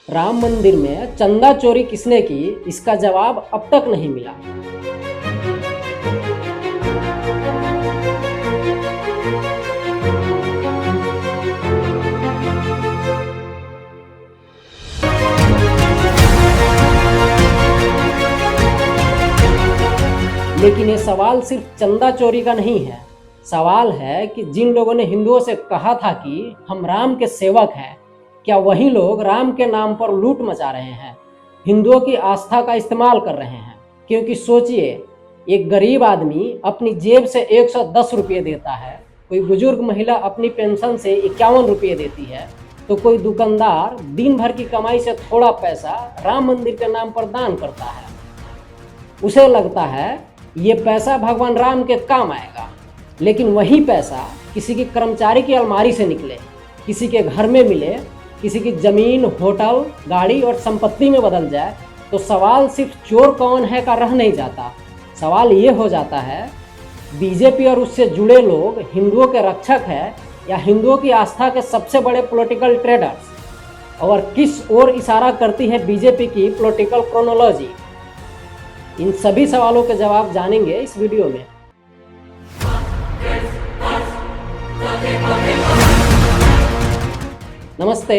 राम मंदिर में चंदा चोरी किसने की, इसका जवाब अब तक नहीं मिला। लेकिन ये सवाल सिर्फ चंदा चोरी का नहीं है। सवाल है कि जिन लोगों ने हिंदुओं से कहा था कि हम राम के सेवक हैं, क्या वही लोग राम के नाम पर लूट मचा रहे हैं, हिंदुओं की आस्था का इस्तेमाल कर रहे हैं। क्योंकि सोचिए, एक गरीब आदमी अपनी जेब से 110 रुपये देता है, कोई बुजुर्ग महिला अपनी पेंशन से 51 रुपये देती है, तो कोई दुकानदार दिन भर की कमाई से थोड़ा पैसा राम मंदिर के नाम पर दान करता है। उसे लगता है ये पैसा भगवान राम के काम आएगा। लेकिन वही पैसा किसी की कर्मचारी की अलमारी से निकले, किसी के घर में मिले, किसी की जमीन, होटल, गाड़ी और संपत्ति में बदल जाए, तो सवाल सिर्फ चोर कौन है का रह नहीं जाता। सवाल ये हो जाता है, बीजेपी और उससे जुड़े लोग हिंदुओं के रक्षक हैं या हिंदुओं की आस्था के सबसे बड़े पॉलिटिकल ट्रेडर्स? और किस ओर इशारा करती है बीजेपी की पॉलिटिकल क्रोनोलॉजी? इन सभी सवालों के जवाब जानेंगे इस वीडियो में। नमस्ते,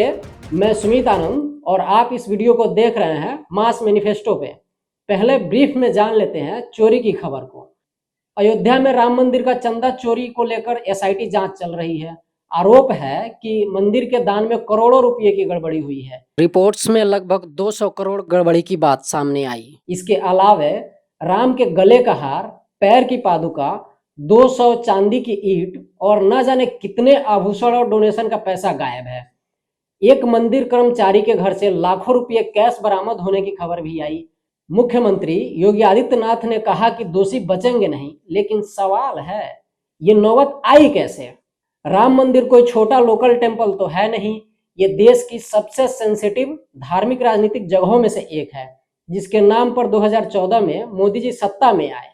मैं सुमित आनंद और आप इस वीडियो को देख रहे हैं मास मैनिफेस्टो पे। पहले ब्रीफ में जान लेते हैं चोरी की खबर को। अयोध्या में राम मंदिर का चंदा चोरी को लेकर एसआईटी जांच चल रही है। आरोप है कि मंदिर के दान में करोड़ों रुपए की गड़बड़ी हुई है। रिपोर्ट्स में लगभग 200 करोड़ गड़बड़ी की बात सामने आई। इसके अलावे राम के गले का हार, पैर की पादुका, 200 चांदी की ईंट और न जाने कितने आभूषण और डोनेशन का पैसा गायब है। एक मंदिर कर्मचारी के घर से लाखों रुपए कैश बरामद होने की खबर भी आई। मुख्यमंत्री योगी आदित्यनाथ ने कहा कि दोषी बचेंगे नहीं, लेकिन सवाल है ये नौबत आई कैसे? राम मंदिर कोई छोटा लोकल टेम्पल तो है नहीं, ये देश की सबसे सेंसिटिव धार्मिक राजनीतिक जगहों में से एक है, जिसके नाम पर 2014 में मोदी जी सत्ता में आए।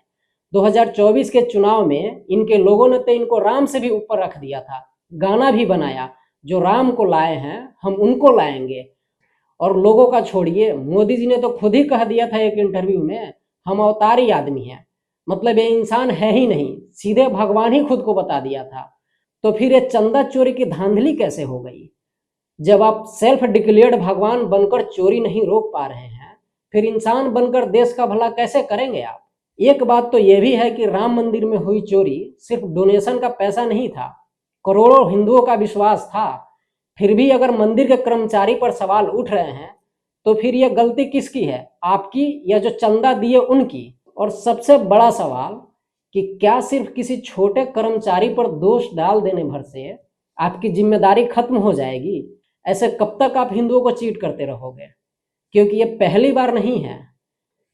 2024 के चुनाव में इनके लोगों ने तो इनको राम से भी ऊपर रख दिया था। गाना भी बनाया, जो राम को लाए हैं हम उनको लाएंगे। और लोगों का छोड़िए, मोदी जी ने तो खुद ही कह दिया था एक इंटरव्यू में, हम अवतारी आदमी हैं। मतलब ये इंसान है ही नहीं, सीधे भगवान ही खुद को बता दिया था। तो फिर ये चंदा चोरी की धांधली कैसे हो गई? जब आप सेल्फ डिक्लेयर्ड भगवान बनकर चोरी नहीं रोक पा रहे हैं, फिर इंसान बनकर देश का भला कैसे करेंगे आप? एक बात तो यह भी है कि राम मंदिर में हुई चोरी सिर्फ डोनेशन का पैसा नहीं था, करोड़ों हिंदुओं का विश्वास था। फिर भी अगर मंदिर के कर्मचारी पर सवाल उठ रहे हैं, तो फिर यह गलती किसकी है, आपकी या जो चंदा दिए उनकी? और सबसे बड़ा सवाल कि क्या सिर्फ किसी छोटे कर्मचारी पर दोष डाल देने भर से आपकी जिम्मेदारी खत्म हो जाएगी? ऐसे कब तक आप हिंदुओं को चीट करते रहोगे? क्योंकि ये पहली बार नहीं है।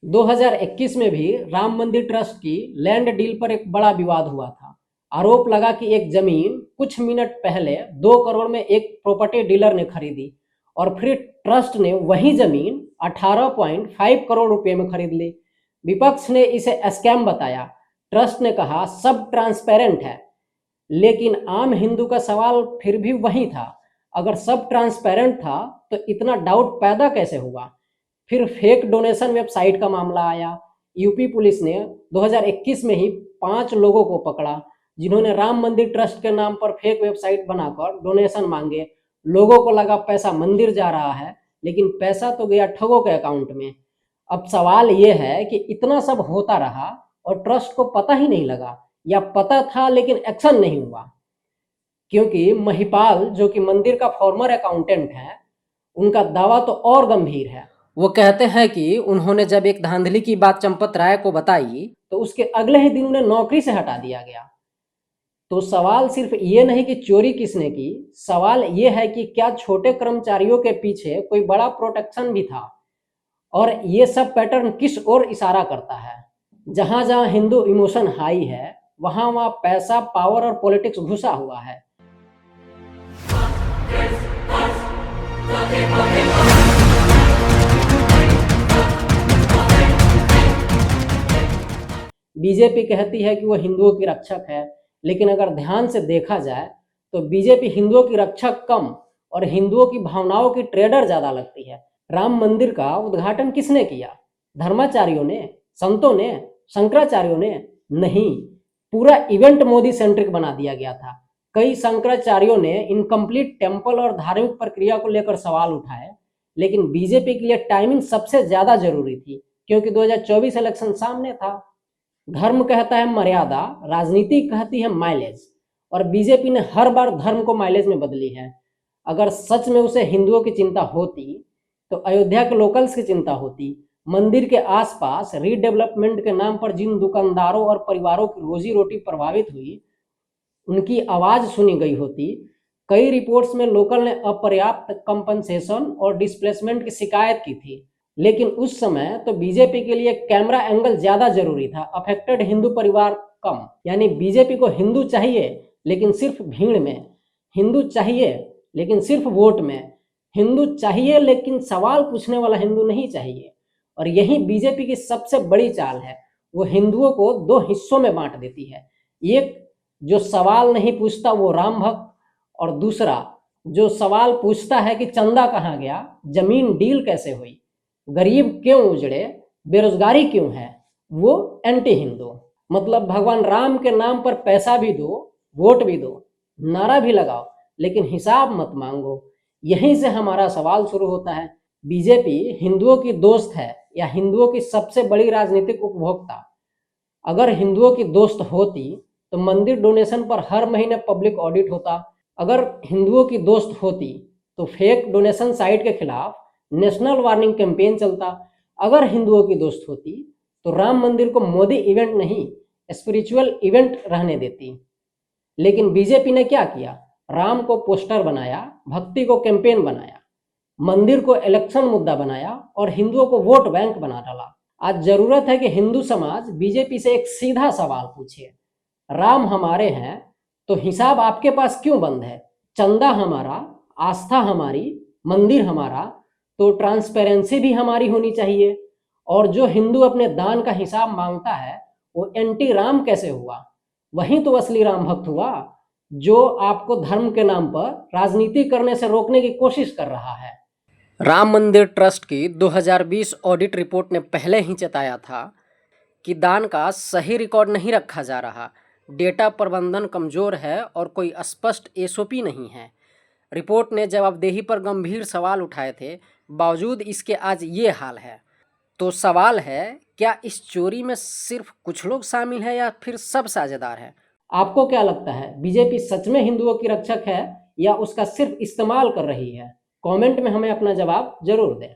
2021 में भी राम मंदिर ट्रस्ट की लैंड डील पर एक बड़ा विवाद हुआ था। आरोप लगा कि एक जमीन कुछ मिनट पहले 2 करोड़ में एक प्रॉपर्टी डीलर ने खरीदी और फिर ट्रस्ट ने वही जमीन 18.5 करोड़ रुपए में खरीद ली। विपक्ष ने इसे स्कैम बताया। ट्रस्ट ने कहा सब ट्रांसपेरेंट है। लेकिन आम हिंदू का सवाल फिर भी वही था, अगर सब ट्रांसपेरेंट था तो इतना डाउट पैदा कैसे हुआ? फिर फेक डोनेशन वेबसाइट का मामला आया। यूपी पुलिस ने 2021 में ही 5 लोगों को पकड़ा, जिन्होंने राम मंदिर ट्रस्ट के नाम पर फेक वेबसाइट बनाकर डोनेशन मांगे। लोगों को लगा पैसा मंदिर जा रहा है, लेकिन पैसा तो गया ठगों के अकाउंट में। अब सवाल ये है कि इतना सब होता रहा और ट्रस्ट को पता ही नहीं लगा, या पता था लेकिन एक्शन नहीं हुआ? क्योंकि महिपाल, जो कि मंदिर का फॉर्मर अकाउंटेंट है, उनका दावा तो और गंभीर है। वो कहते हैं कि उन्होंने जब एक धांधली की बात चंपत राय को बताई, तो उसके अगले ही दिन उन्हें नौकरी से हटा दिया गया। तो सवाल सिर्फ ये नहीं कि चोरी किसने की, सवाल ये है कि क्या छोटे कर्मचारियों के पीछे कोई बड़ा प्रोटेक्शन भी था? और ये सब पैटर्न किस ओर इशारा करता है? जहां जहां हिंदू इमोशन हाई है, वहां वहां पैसा, पावर और पॉलिटिक्स घुसा हुआ है। बीजेपी कहती है कि वो हिंदुओं की रक्षक है, लेकिन अगर ध्यान से देखा जाए तो बीजेपी हिंदुओं की रक्षक कम, और हिंदुओं की भावनाओं की ट्रेडर ज्यादा लगती है। राम मंदिर का उद्घाटन किसने किया? धर्माचार्यों ने, संतों ने, शंकराचार्यों ने? नहीं, पूरा इवेंट मोदी सेंट्रिक बना दिया गया था। कई शंकराचार्यों ने इनकम्प्लीट टेम्पल और धार्मिक प्रक्रिया को लेकर सवाल उठाए, लेकिन बीजेपी के लिए टाइमिंग सबसे ज्यादा जरूरी थी, क्योंकि 2024 इलेक्शन सामने था। धर्म कहता है मर्यादा, राजनीति कहती है माइलेज, और बीजेपी ने हर बार धर्म को माइलेज में बदली है। अगर सच में उसे हिंदुओं की चिंता होती तो अयोध्या के लोकल्स की चिंता होती, मंदिर के आसपास रीडेवलपमेंट के नाम पर जिन दुकानदारों और परिवारों की रोजी रोटी प्रभावित हुई, उनकी आवाज सुनी गई होती। कई रिपोर्ट्स में लोकल ने अपर्याप्त कंपनसेशन और डिस्प्लेसमेंट की शिकायत की थी, लेकिन उस समय तो बीजेपी के लिए कैमरा एंगल ज्यादा जरूरी था, अफेक्टेड हिंदू परिवार कम। यानी बीजेपी को हिंदू चाहिए लेकिन सिर्फ भीड़ में, हिंदू चाहिए लेकिन सिर्फ वोट में, हिंदू चाहिए लेकिन सवाल पूछने वाला हिंदू नहीं चाहिए। और यही बीजेपी की सबसे बड़ी चाल है, वो हिंदुओं को दो हिस्सों में बांट देती है। एक जो सवाल नहीं पूछता वो राम भक्त, और दूसरा जो सवाल पूछता है कि चंदा कहाँ गया, जमीन डील कैसे हुई, गरीब क्यों उजड़े, बेरोजगारी क्यों है, वो एंटी हिंदू। मतलब भगवान राम के नाम पर पैसा भी दो, वोट भी दो, नारा भी लगाओ, लेकिन हिसाब मत मांगो। यहीं से हमारा सवाल शुरू होता है। बीजेपी हिंदुओं की दोस्त है या हिंदुओं की सबसे बड़ी राजनीतिक उपभोक्ता? अगर हिंदुओं की दोस्त होती तो मंदिर डोनेशन पर हर महीने पब्लिक ऑडिट होता। अगर हिंदुओं की दोस्त होती तो फेक डोनेशन साइट के खिलाफ नेशनल वार्निंग कैंपेन चलता। अगर हिंदुओं की दोस्त होती तो राम मंदिर को मोदी इवेंट नहीं, स्पिरिचुअल इवेंट रहने देती। लेकिन बीजेपी ने क्या किया? राम को पोस्टर बनाया, भक्ति को कैंपेन बनाया, मंदिर को इलेक्शन मुद्दा बनाया और हिंदुओं को वोट बैंक बना डाला। आज जरूरत है कि हिंदू समाज बीजेपी से एक सीधा सवाल पूछे, राम हमारे हैं तो हिसाब आपके पास क्यों बंद है? चंदा हमारा, आस्था हमारी, मंदिर हमारा, तो ट्रांसपेरेंसी भी हमारी होनी चाहिए। और जो हिंदू अपने दान का हिसाब मांगता है वो एंटी राम कैसे हुआ? वही तो असली राम भक्त हुआ, जो आपको धर्म के नाम पर राजनीति करने से रोकने की कोशिश कर रहा है। राम मंदिर ट्रस्ट की 2020 ऑडिट रिपोर्ट ने पहले ही चेताया था कि दान का सही रिकॉर्ड नहीं रखा जा रहा, डेटा प्रबंधन कमजोर है और कोई स्पष्ट एसओपी नहीं है। रिपोर्ट ने जवाबदेही पर गंभीर सवाल उठाए थे, बावजूद इसके आज ये हाल है। तो सवाल है, क्या इस चोरी में सिर्फ कुछ लोग शामिल हैं या फिर सब साझेदार हैं? आपको क्या लगता है, बीजेपी सच में हिंदुओं की रक्षक है या उसका सिर्फ इस्तेमाल कर रही है? कमेंट में हमें अपना जवाब जरूर दें।